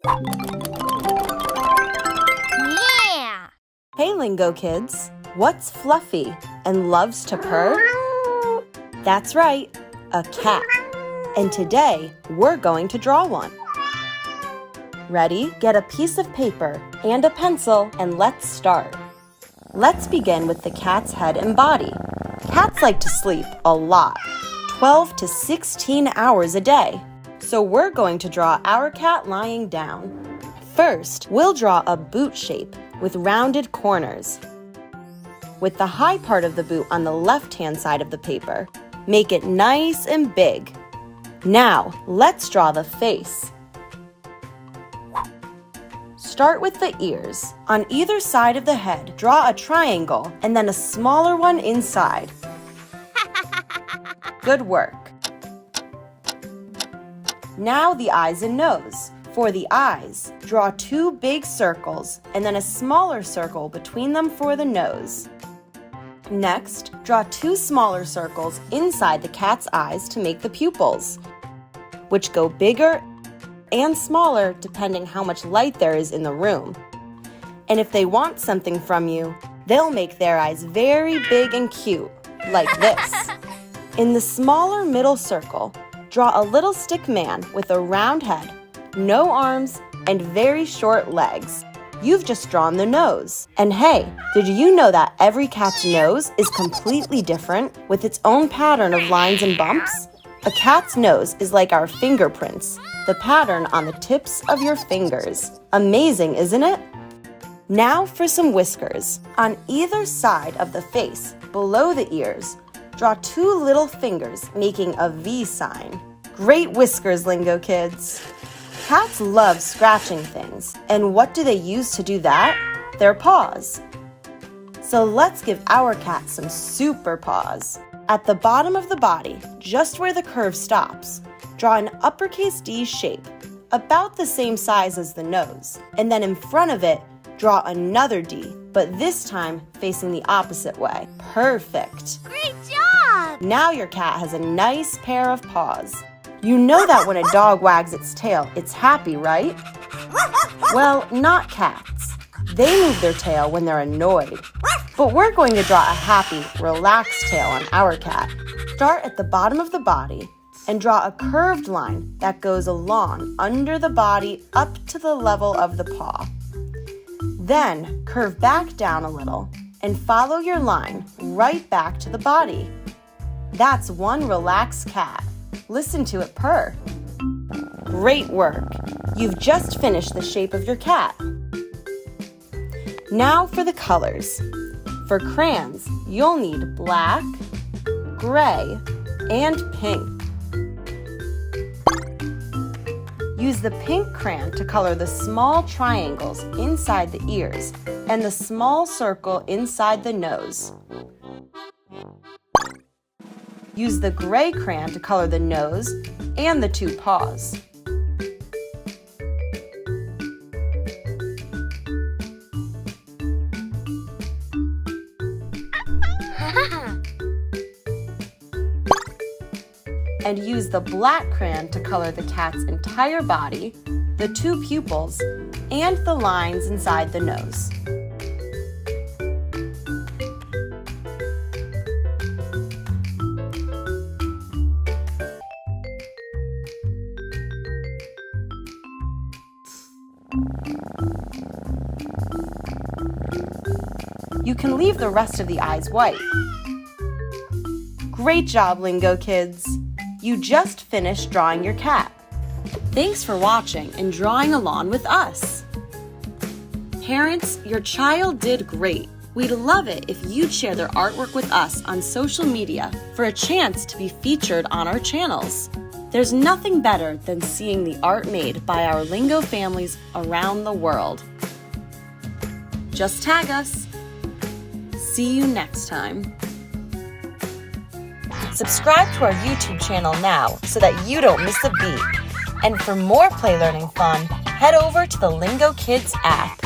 Yeah! Hey, Lingo Kids! What's fluffy and loves to purr? That's right, a cat. And today, we're going to draw one. Ready? Get a piece of paper and a pencil, and let's start. Let's begin with the cat's head and body. Cats like to sleep a lot, 12 to 16 hours a day. So we're going to draw our cat lying down. First, we'll draw a boot shape with rounded corners. With the high part of the boot on the left-hand side of the paper, make it nice and big. Now, let's draw the face. Start with the ears. On either side of the head, draw a triangle and then a smaller one inside. Good work. Now the eyes and nose. For the eyes, draw 2 big circles and then a smaller circle between them for the nose. Next, draw 2 smaller circles inside the cat's eyes to make the pupils, which go bigger and smaller depending how much light there is in the room. And if they want something from you, they'll make their eyes very big and cute, like this. In the smaller middle circle, draw a little stick man with a round head, no arms, and very short legs. You've just drawn the nose. And hey, did you know that every cat's nose is completely different with its own pattern of lines and bumps? A cat's nose is like our fingerprints, the pattern on the tips of your fingers. Amazing, isn't it? Now for some whiskers. On either side of the face, below the ears, draw 2 little fingers making a V sign. Great whiskers, Lingo Kids! Cats love scratching things, and what do they use to do that? Their paws. So let's give our cat some super paws. At the bottom of the body, just where the curve stops, draw an uppercase D shape, about the same size as the nose, and then in front of it, draw another D, but this time facing the opposite way. Perfect! Great job! Now your cat has a nice pair of paws. You know that when a dog wags its tail, it's happy, right? Well, not cats. They move their tail when they're annoyed. But we're going to draw a happy, relaxed tail on our cat. Start at the bottom of the body and draw a curved line that goes along under the body up to the level of the paw. Then curve back down a little and follow your line right back to the body. That's one relaxed cat. Listen to it purr. Great work! You've just finished the shape of your cat. Now for the colors. For crayons, you'll need black, gray, and pink. Use the pink crayon to color the small triangles inside the ears and the small circle inside the nose. Use the gray crayon to color the nose and the 2 paws. And use the black crayon to color the cat's entire body, the 2 pupils, and the lines inside the nose. You can leave the rest of the eyes white. Great job, Lingo Kids! You just finished drawing your cat. Thanks for watching and drawing along with us. Parents, your child did great. We'd love it if you'd share their artwork with us on social media for a chance to be featured on our channels. There's nothing better than seeing the art made by our Lingo families around the world. Just tag us. See you next time. Subscribe to our YouTube channel now so that you don't miss a beat. And for more play learning fun, head over to the Lingo Kids app.